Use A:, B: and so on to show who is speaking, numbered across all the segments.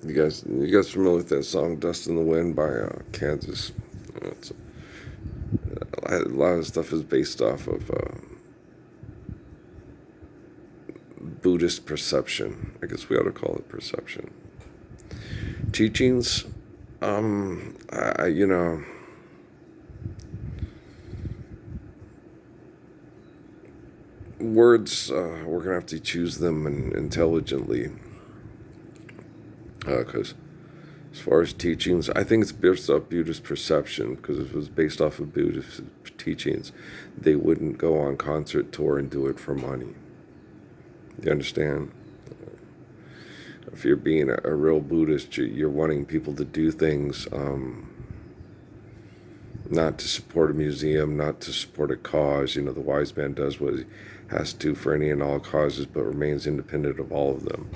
A: You guys familiar with that song "Dust in the Wind" by Kansas? It's, a lot of stuff is based off of Buddhist perception. I guess we ought to call it perception. Teachings. You know, words. We're gonna have to choose them intelligently, because as far as teachings, I think it's based off Buddhist perception. Because if it was based off of Buddhist teachings, they wouldn't go on concert tour and do it for money. You understand? If you're being a real Buddhist, you're wanting people to do things, not to support a museum, not to support a cause. You know, the wise man does what he has to for any and all causes, but remains independent of all of them.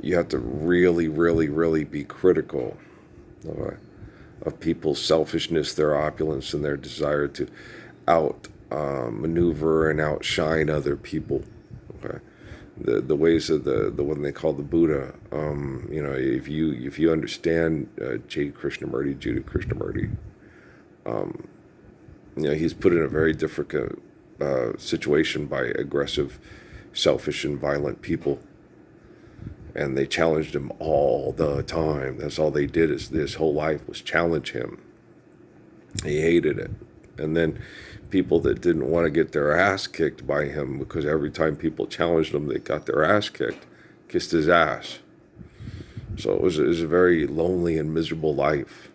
A: You have to really, really, really be critical of people's selfishness, their opulence, and their desire to out maneuver and outshine other people. Okay, the ways of the one they call the Buddha. If you understand Judy Krishnamurti, he's put in a very difficult situation by aggressive, selfish, and violent people, and they challenged him all the time. That's all they did is this whole life was challenge him. He hated it. And then people that didn't want to get their ass kicked by him, because every time people challenged him, they got their ass kicked, kissed his ass. So it was a very lonely and miserable life.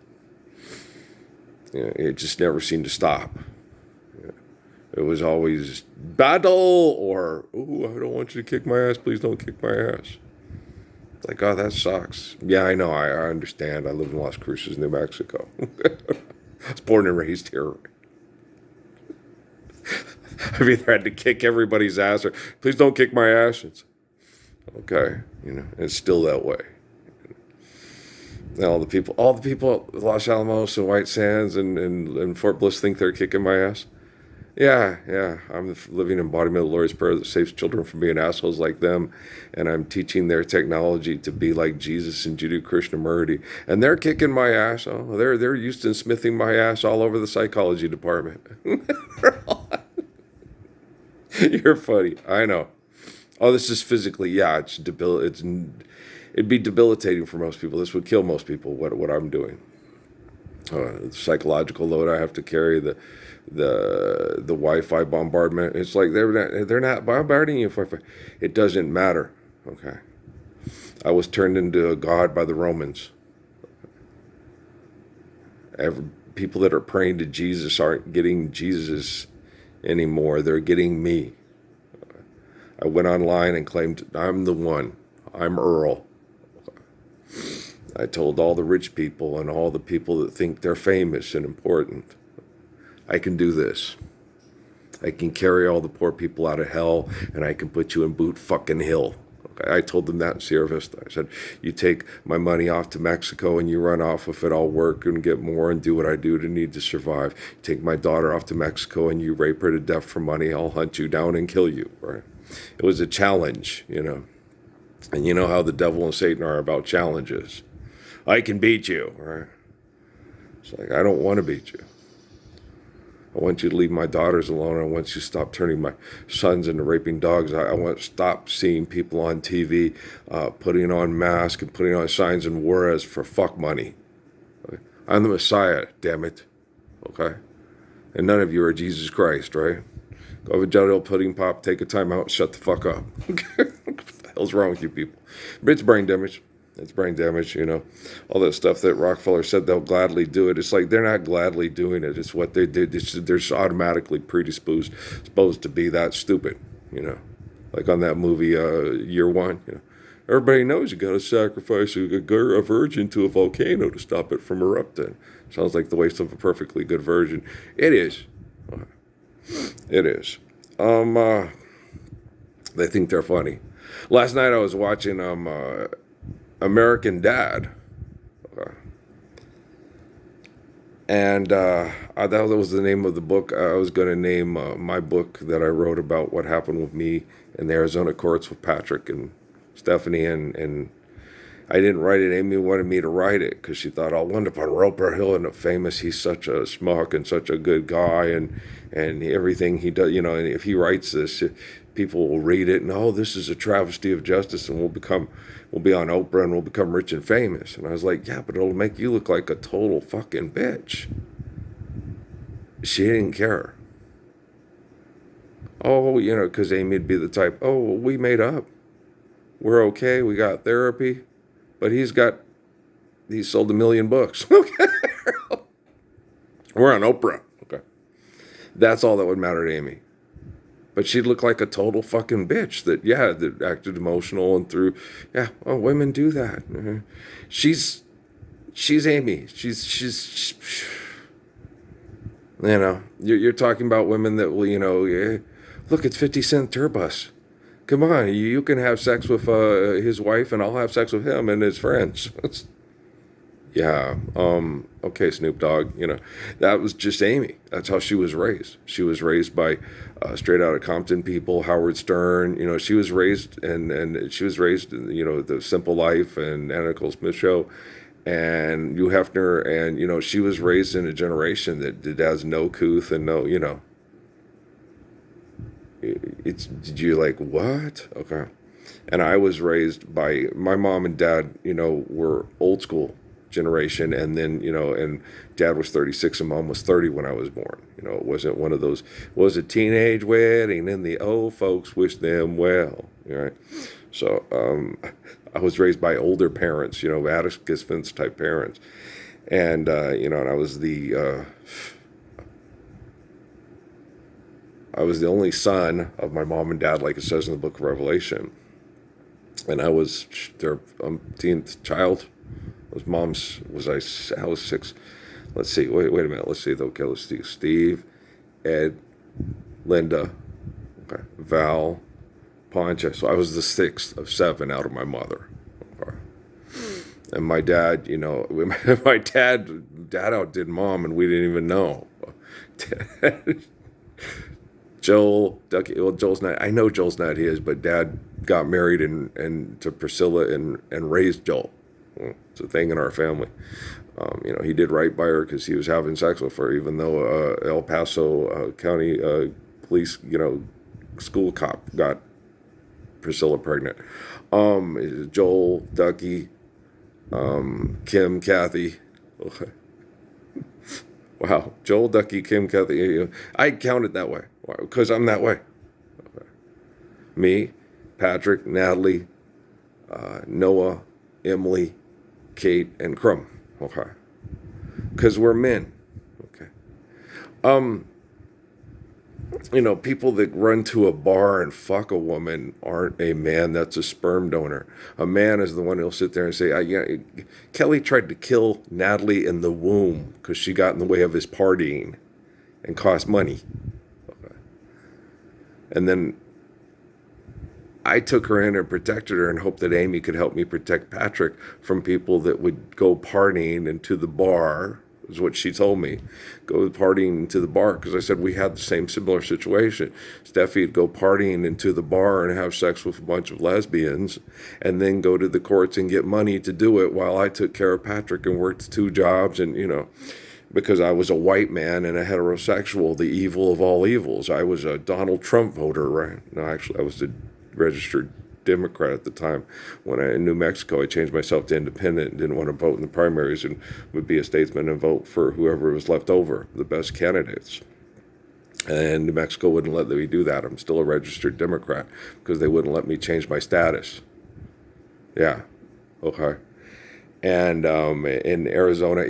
A: It just never seemed to stop. It was always battle or, ooh, I don't want you to kick my ass. Please don't kick my ass. Like, oh, that sucks. Yeah, I know. I understand. I live in Las Cruces, New Mexico. I was born and raised here. I've either had to kick everybody's ass or, please don't kick my ass. It's okay. It's still that way. And all the people at Los Alamos and White Sands and Fort Bliss think they're kicking my ass. Yeah. I'm the living embodiment of the Lord's Prayer that saves children from being assholes like them. And I'm teaching their technology to be like Jesus and Jiddu Krishnamurti. And they're kicking my ass. Oh, they're Houston Smithing my ass all over the psychology department. You're funny. I know. Oh, this is physically, yeah, it'd be debilitating for most people. This would kill most people, what I'm doing. The psychological load I have to carry, the Wi-Fi bombardment. It's like they're not bombarding you for. It doesn't matter. Okay, I was turned into a god by the Romans. People that are praying to Jesus aren't getting Jesus anymore. They're getting me. I went online and claimed I'm the one. I'm Earl. I told all the rich people and all the people that think they're famous and important, I can do this. I can carry all the poor people out of hell, and I can put you in boot fucking hill. Okay? I told them that in Sierra Vista. I said, you take my money off to Mexico and you run off with it, I'll work and get more and do what I do to need to survive. Take my daughter off to Mexico and you rape her to death for money, I'll hunt you down and kill you. Right? It was a challenge, And you know how the devil and Satan are about challenges. I can beat you, right? It's like, I don't want to beat you. I want you to leave my daughters alone. I want you to stop turning my sons into raping dogs. I want to stop seeing people on TV putting on masks and putting on signs in Juarez for fuck money. Okay? I'm the Messiah, damn it. Okay? And none of you are Jesus Christ, right? Go have a Jell pudding pop, take a time out, and shut the fuck up. What the hell's wrong with you people? But it's brain damage. It's brain damage, all that stuff that Rockefeller said they'll gladly do it. It's like they're not gladly doing it. It's what they did. They're automatically predisposed supposed to be that stupid, Like on that movie, Year One. Everybody knows you got to sacrifice a virgin to a volcano to stop it from erupting. Sounds like the waste of a perfectly good virgin. It is. It is. They think they're funny. Last night I was watching American Dad. And that was the name of the book. I was going to name my book that I wrote about what happened with me in the Arizona courts with Patrick and Stephanie and I didn't write it. Amy wanted me to write it because she thought I'll end up on Roper. He'll end up famous. He's such a schmuck and such a good guy, and everything he does, and if he writes this, people will read it and, oh, this is a travesty of justice, and we'll be on Oprah and we'll become rich and famous. And I was like, yeah, but it'll make you look like a total fucking bitch. She didn't care. Oh, because Amy'd be the type, oh, well, we made up. We're okay. We got therapy. But he sold 1 million books. Okay. We're on Oprah. Okay. That's all that would matter to Amy. But she'd look like a total fucking bitch that acted emotional and threw, women do that. She's Amy. She's you're talking about women that will, look, it's 50 Cent tour bus. Come on, you can have sex with his wife, and I'll have sex with him and his friends. Okay, Snoop Dogg. That was just Amy. That's how she was raised. She was raised by straight out of Compton people, Howard Stern. She was raised and she was raised, The Simple Life and Anna Nicole Smith Show, and Hugh Hefner, and she was raised in a generation that has no couth and no, did you like what? Okay. And I was raised by my mom and dad, were old school generation, and then, and dad was 36 and mom was 30 when I was born. It wasn't one of those, was a teenage wedding and the old folks wish them well. Right. So I was raised by older parents, Atticus Finch type parents. And, and I was the only son of my mom and dad, like it says in the book of Revelation. And I was their umpteenth child. I was 6. Let's see, wait a minute. Let's see, okay, let's see. Steve, Ed, Linda, okay, Val, Poncha. So I was the 6th of 7 out of my mother. Okay. And my dad, my dad outdid mom, and we didn't even know. Joel, Ducky, well, Joel's not, I know Joel's not his, but dad got married and to Priscilla and raised Joel. It's a thing in our family. He did right by her because he was having sex with her, even though El Paso County police, school cop got Priscilla pregnant. Joel, Ducky, Kim, Kathy. Okay. Wow, Joel, Ducky, Kim, Kathy. I count it that way because I'm that way. Okay. Me, Patrick, Natalie, Noah, Emily, Kate, and Crum. Okay. Because we're men. Okay. People that run to a bar and fuck a woman aren't a man. That's a sperm donor. A man is the one who'll sit there and say, Kelly tried to kill Natalie in the womb because she got in the way of his partying and cost money. Okay. And then I took her in and protected her and hoped that Amy could help me protect Patrick from people that would go partying into the bar, is what she told me. Go partying into the bar, because I said we had the same similar situation. Steffi would go partying into the bar and have sex with a bunch of lesbians and then go to the courts and get money to do it while I took care of Patrick and worked 2 jobs and, because I was a white man and a heterosexual, the evil of all evils. I was a Donald Trump voter, right? No, actually, I was a registered Democrat at the time. When in New Mexico, I changed myself to independent and didn't want to vote in the primaries and would be a statesman and vote for whoever was left over, the best candidates. And New Mexico wouldn't let me do that. I'm still a registered Democrat because they wouldn't let me change my status. Yeah. Okay. And in Arizona,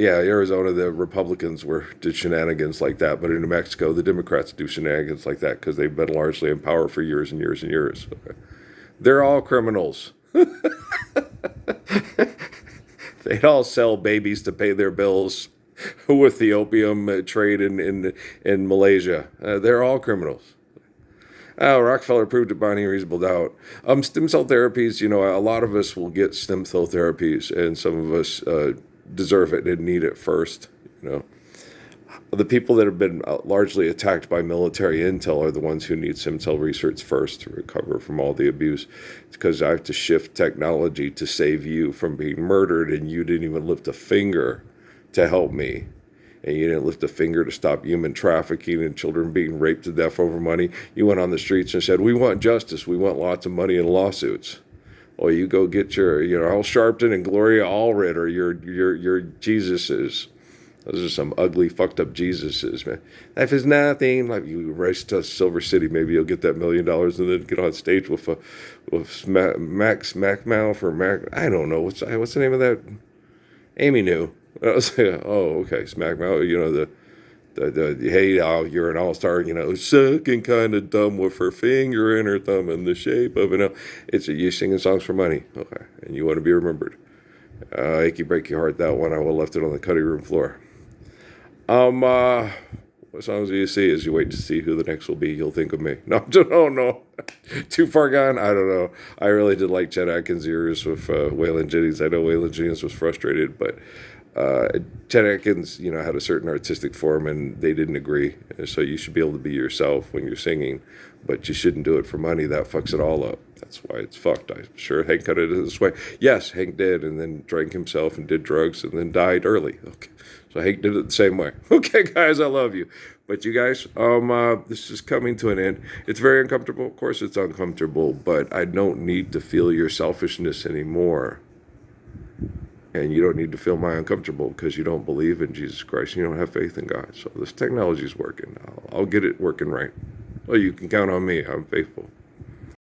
A: the Republicans did shenanigans like that. But in New Mexico, the Democrats do shenanigans like that because they've been largely in power for years and years and years. Okay. They're all criminals. They'd all sell babies to pay their bills with the opium trade in Malaysia. They're all criminals. Rockefeller proved it by any reasonable doubt. Stem cell therapies, a lot of us will get stem cell therapies, and some of us deserve it and need it first, The people that have been largely attacked by military intel are the ones who need stem cell research first to recover from all the abuse. It's because I have to shift technology to save you from being murdered, and you didn't even lift a finger to help me. And you didn't lift a finger to stop human trafficking and children being raped to death over money. You went on the streets and said, we want justice. We want lots of money and lawsuits. Well, you go get your, Al Sharpton and Gloria Allred or your Jesuses. Those are some ugly, fucked up Jesuses, man. Life is nothing. Like, you race to Silver City, maybe you'll get that $1 million and then get on stage with Max Mackmouth or Mac. I don't know what's the name of that. Amy knew. I was like, oh, okay, Smackmouth. The hey, you're an all-star. Sucking kind of dumb with her finger in her thumb in the shape of an L. You singing songs for money, okay, and you want to be remembered. Achy breaky heart, that one I will left it on the cutting room floor. What songs do you see as you wait to see who the next will be? You'll think of me. No, no. Too far gone? I don't know. I really did like Chet Atkins' ears with Waylon Jennings. I know Waylon Jennings was frustrated, but Chet Atkins, had a certain artistic form, and they didn't agree. So you should be able to be yourself when you're singing, but you shouldn't do it for money. That fucks it all up. That's why it's fucked. I'm sure Hank cut it this way. Yes, Hank did, and then drank himself and did drugs and then died early. Okay. So Hank did it the same way. Okay, guys, I love you. But you guys, this is coming to an end. It's very uncomfortable. Of course it's uncomfortable, but I don't need to feel your selfishness anymore. And you don't need to feel my uncomfortable because you don't believe in Jesus Christ. You don't have faith in God. So this technology is working. I'll get it working right. Well, you can count on me. I'm faithful.